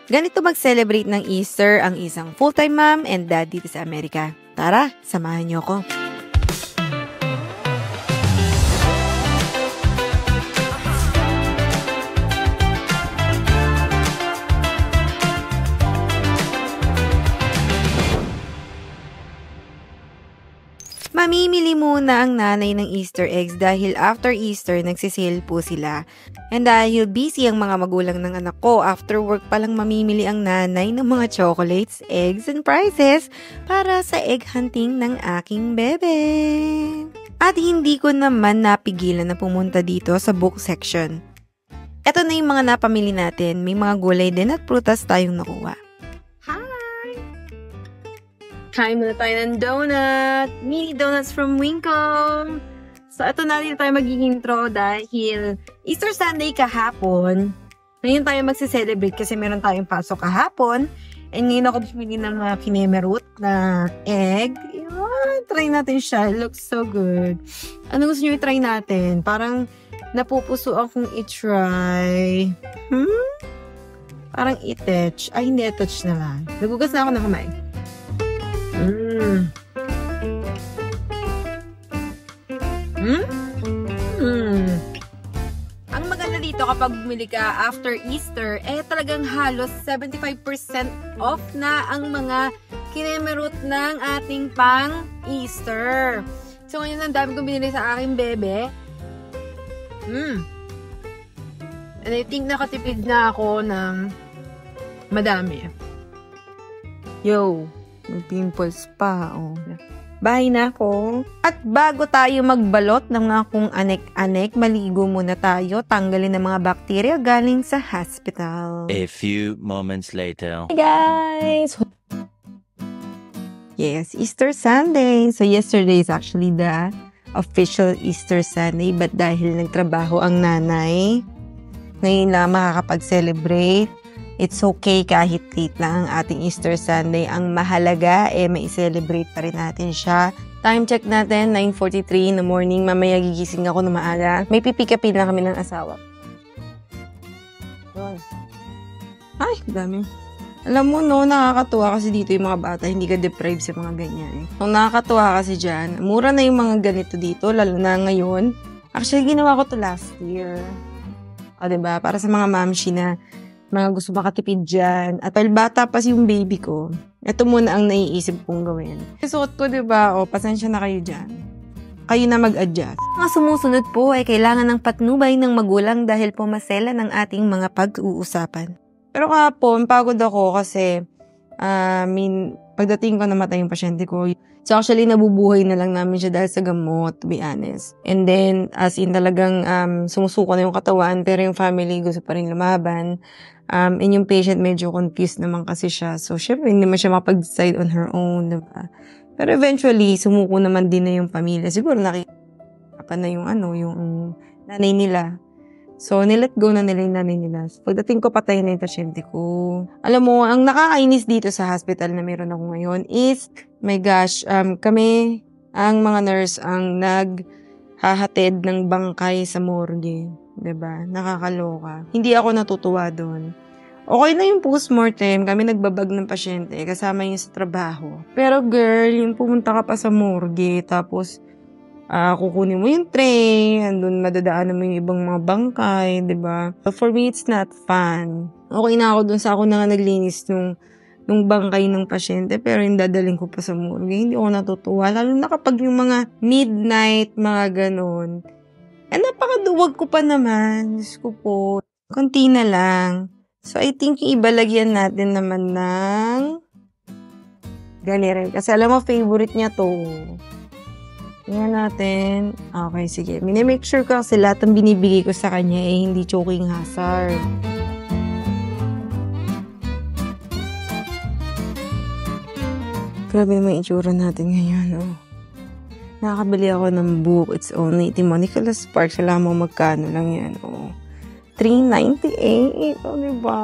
Ganito mag-celebrate ng Easter ang isang full-time mom and dad dito sa Amerika. Tara, samahan niyo ako. Mamimili muna ang nanay ng Easter eggs dahil after Easter nagsisale po sila. And dahil busy ang mga magulang ng anak ko, after work palang mamimili ang nanay ng mga chocolates, eggs, and prizes para sa egg hunting ng aking bebe. At hindi ko naman napigilan na pumunta dito sa book section. Ito na yung mga napamili natin, may mga gulay din at prutas tayong nakuha. Kain muna tayo ng donut. Mini donuts from Winkle. So, ito na rin tayo mag-intro dahil Easter Sunday kahapon. Ngayon tayo magse-celebrate kasi meron tayong pasok kahapon. And ngayon ako bumili ng kinemerut na egg. Yan, try natin siya. It looks so good. Ano gusto nyo i-try natin? Parang napupuso akong i-try. Parang i-touch. Ay, hindi i-touch na lang. Nagugas na ako ng kamay. Ang maganda dito kapag bumili ka after Easter, talagang halos 75% off na ang mga kinemerut ng ating pang Easter. So ngayon ang dami kong binili sa aking bebe. And I think nakatipid na ako ng madami. Yo! May pimples pa, oh. Bye na ako. At bago tayo magbalot ng mga kung anek-anek, maligo muna tayo, tanggalin ang mga bakterya galing sa hospital. A few moments later. Hey guys! Yes, Easter Sunday. So yesterday is actually the official Easter Sunday, but dahil nagtrabaho ang nanay, ngayon lang makakapag-celebrate. It's okay kahit late na ang ating Easter Sunday. Ang mahalaga, may i-celebrate pa rin natin siya. Time check natin, 9:43 in the morning. Mamaya gigising ako na maaga. May pipikapin na kami ng asawa. Ay, dami. Alam mo, no, nakakatuwa kasi dito yung mga bata. Hindi ka deprived sa mga ganyan. So, nakakatuwa kasi dyan. Mura na yung mga ganito dito, lalo na ngayon. Actually, ginawa ko to last year. O, diba? Para sa mga mamshi na mga gusto makatipid dyan. At dahil bata pa yung baby ko, ito muna ang naiisip kong gawin. Suot ko, diba? O, pasensya na kayo dyan. Kayo na mag-adjust. Mga sumusunod po ay kailangan ng patnubay ng magulang dahil pumasela ng ating mga pag-uusapan. Pero kahapon, pagod ako kasi, pagdating ko namatay yung pasyente ko. So actually, nabubuhay na lang namin siya dahil sa gamot, to be honest. And then, as in talagang sumusuko na yung katawan, pero yung family gusto pa rin lumaban. And yung patient medyo confused naman kasi siya. So, syempre, hindi naman siya makapag-decide on her own, diba? Pero eventually, sumuko naman din na yung pamilya. Siguro nakikita na yung nanay nila. So, nilet go na nila yung nanay nila. So, pagdating ko, patay na yung pasyente ko. Alam mo, ang nakakainis dito sa hospital na meron ako ngayon is, my gosh, kami, ang mga nurse, ang naghahatid ng bangkay sa morgue. Diba? Nakakaloka. Hindi ako natutuwa doon. Okay na yung postmortem, kami nagbabag ng pasyente, kasama yun sa trabaho. Pero girl, yung pumunta ka pa sa morgue, tapos kukunin mo yung tray, andun madadaanan mo yung ibang mga bangkay, diba? So for me, it's not fun. Okay na ako dun sa ako na nga naglinis nung bangkay ng pasyente, pero yung dadaling ko pa sa morgue, hindi ako natutuwa. Lalo na kapag yung mga midnight, mga ganon. Napakaduwag ko pa naman. Diyos ko po. Konti na lang. So, I think yung ibalagyan natin naman ng ganire. Kasi alam mo, favorite niya to. Tingnan natin. Okay, sige. Minimake sure ko kasi lahat ng binibigay ko sa kanya hindi choking hazard. Grabe naman itsura natin ngayon, oh. Nakakabili ako ng book. It's only Monica Sparks. Alam mo magkano lang yan. Oh. $3.98. O, diba?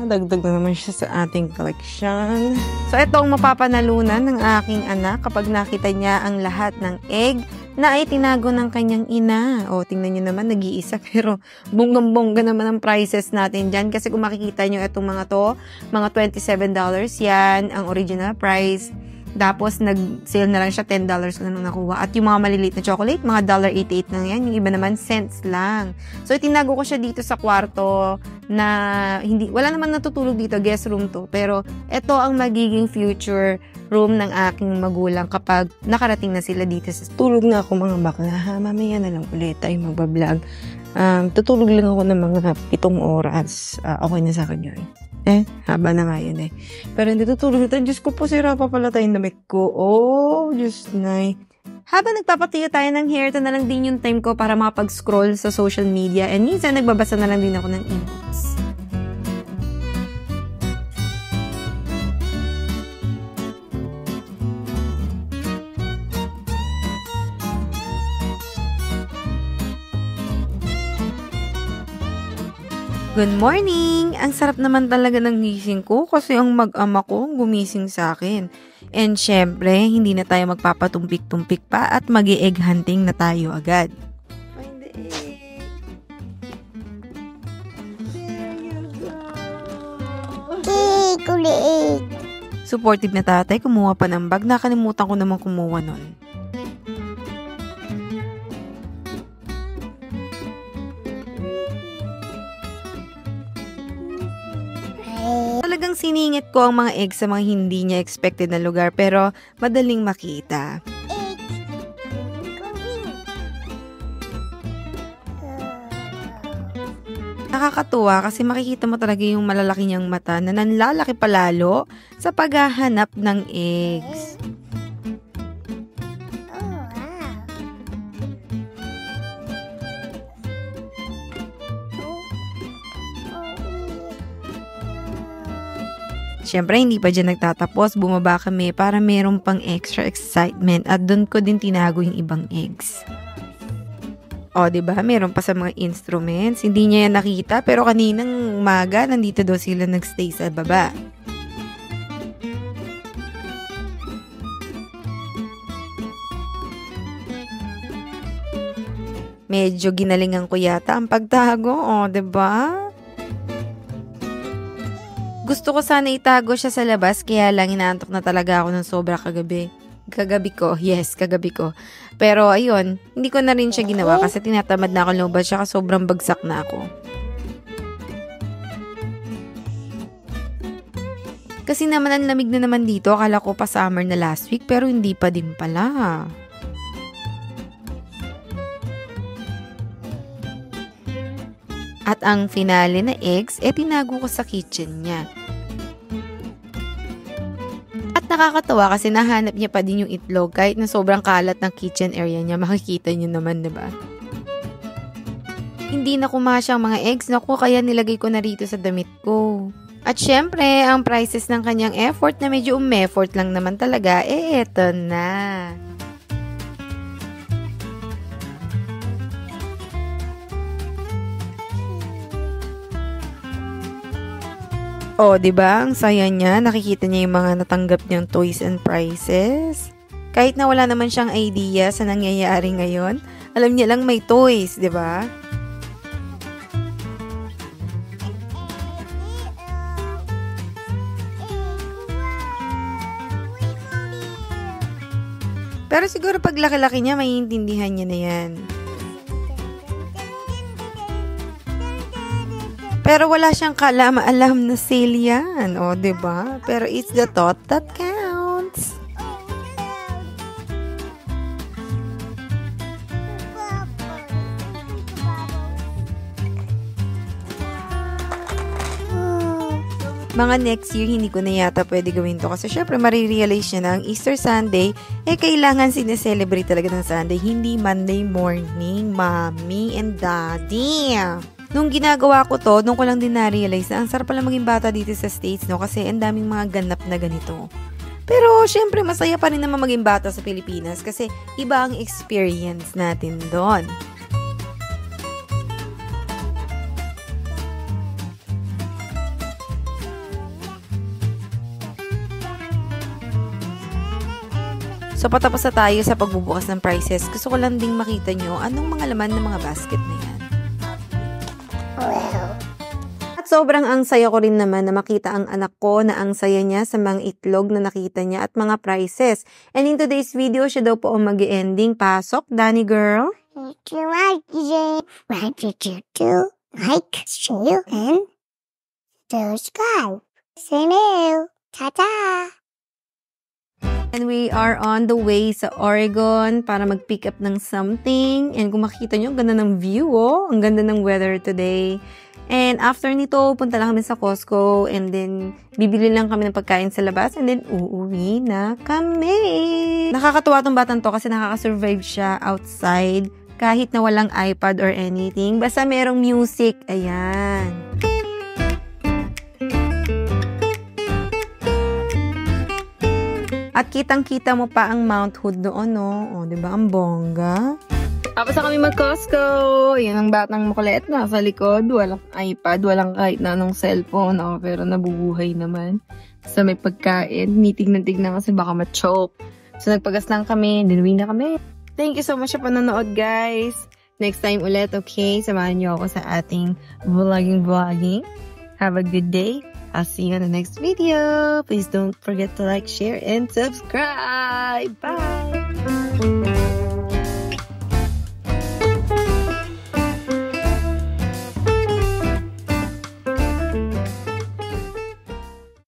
Dagdag na naman siya sa ating collection. So, ito ang mapapanalunan ng aking anak kapag nakita niya ang lahat ng egg na ay tinago ng kanyang ina. O, tingnan nyo naman, nag-iisa, pero bonggang-bongga naman ang prices natin dyan. Kasi kung makikita nyo itong mga to, mga $27 yan, ang original price. Tapos, nag-sale na lang siya, $10 ko na nung nakuha. At yung mga maliliit na chocolate, mga $1.88 lang yan. Yung iba naman, cents lang. So, tinago ko siya dito sa kwarto na wala naman natutulog dito, guest room to. Pero, ito ang magiging future room ng aking magulang kapag nakarating na sila dito. Tulog na ako mga bakla, ha? Mamaya na lang ulit tayo magbablog. Tutulog lang ako ng mga 7 oras. Okay na sa akin yun. Haba na nga yun Pero hindi tutulog ito. Diyos ko po, sira pa pala tayong damit ko. Oh, Diyos na Habang nagpapatiyo tayo ng hair, ito na lang din yung time ko para makapag-scroll sa social media. And minsan, nagbabasa na lang din ako ng e-books. Good morning! Ang sarap naman talaga ng gising ko kasi ang mag-ama ko gumising sa akin. And syempre, hindi na tayo magpapatumpik-tumpik pa at mag-egg hunting na tayo agad. Find the egg. There you go. Egg. Supportive na tatay, kumuha pa ng bag. Nakalimutan ko naman kumuha nun. Talagang siningit ko ang mga eggs sa mga hindi niya expected na lugar pero madaling makita. Nakakatuwa kasi makikita mo talaga yung malalaki niyang mata na nanlalaki palalo sa paghahanap ng eggs. Siyempre, hindi pa dyan nagtatapos. Bumaba kami para meron pang extra excitement at doon ko din tinago yung ibang eggs. O, diba? Meron pa sa mga instruments. Hindi niya yan nakita pero kaninang umaga, nandito daw sila nagstay sa baba. Medyo ginalingan ko yata ang pagtago. O, diba? Gusto ko sana itago siya sa labas, kaya lang inaantok na talaga ako ng sobra kagabi. Kagabi ko. Pero ayun, hindi ko na rin siya ginawa kasi tinatamad na ako lumabas siya kasi sobrang bagsak na ako. Kasi naman ang lamig na naman dito, akala ko pa summer na last week pero hindi pa din pala. At ang finale na eggs, tinago ko sa kitchen niya. At nakakatawa kasi nahanap niya pa din yung itlog kahit na sobrang kalat ng kitchen area niya. Makikita niyo naman, diba? Hindi na kumasya ang mga eggs. Naku, kaya nilagay ko na rito sa damit ko. At syempre, ang prices ng kanyang effort na medyo effort lang naman talaga, eto na. Oh, 'di ba? Ang saya niya. Nakikita niya yung mga natanggap niyang toys and prizes. Kahit na wala naman siyang idea sa nangyayari ngayon, alam niya lang may toys, 'di ba? Pero siguro pag laki-laki niya, maiintindihan niya na 'yan. Pero wala siyang kaalam-alam na sale yan. O, diba? Pero it's the thought that counts. Mga next year, hindi ko na yata pwede gawin to. Kasi syempre, marirealize niya na ang Easter Sunday, kailangan sineselebrate talaga ng Sunday. Hindi Monday morning, mommy and daddy. Nung ginagawa ko to, nung ko lang din na-realize na ang sarap pala maging bata dito sa States, no? Kasi ang daming mga ganap na ganito. Pero, syempre, masaya pa rin naman maging bata sa Pilipinas kasi iba ang experience natin doon. So, patapos na tayo sa pagbubukas ng prices. Gusto ko lang ding makita nyo anong mga laman ng mga basket na yan. Well. At sobrang ang saya ko rin naman na makita ang anak ko na ang saya niya sa mga itlog na nakita niya at mga prices. And in today's video, siya daw po ang mag-ending. Pasok, Danny girl. What did you do? Like, share, and subscribe. See you. Ta-ta! And we are on the way sa Oregon para mag-pick up ng something. And kung makikita nyo, ang ganda ng view, oh. Ang ganda ng weather today. And after nito, punta lang kami sa Costco. And then, bibili lang kami ng pagkain sa labas. And then, uuwi na kami. Nakakatuwa tong batang to kasi nakaka-survive siya outside. Kahit na walang iPad or anything. Basta merong music. Ayan. At kitang-kita mo pa ang Mount Hood doon, no? O, diba? Ang bongga. Tapos na kami mag-Costco. Yan ang batang makulit na sa likod. Walang iPad, walang kahit na anong cellphone. O, pero nabubuhay naman. Sa may pagkain. Tignan kasi baka ma-choke. So, nagpagas lang kami. Dinuwi na kami. Thank you so much sa panonood, guys. Next time ulit, okay? Samahan niyo ako sa ating vlogging. Have a good day. I'll see you in the next video. Please don't forget to like, share, and subscribe. Bye!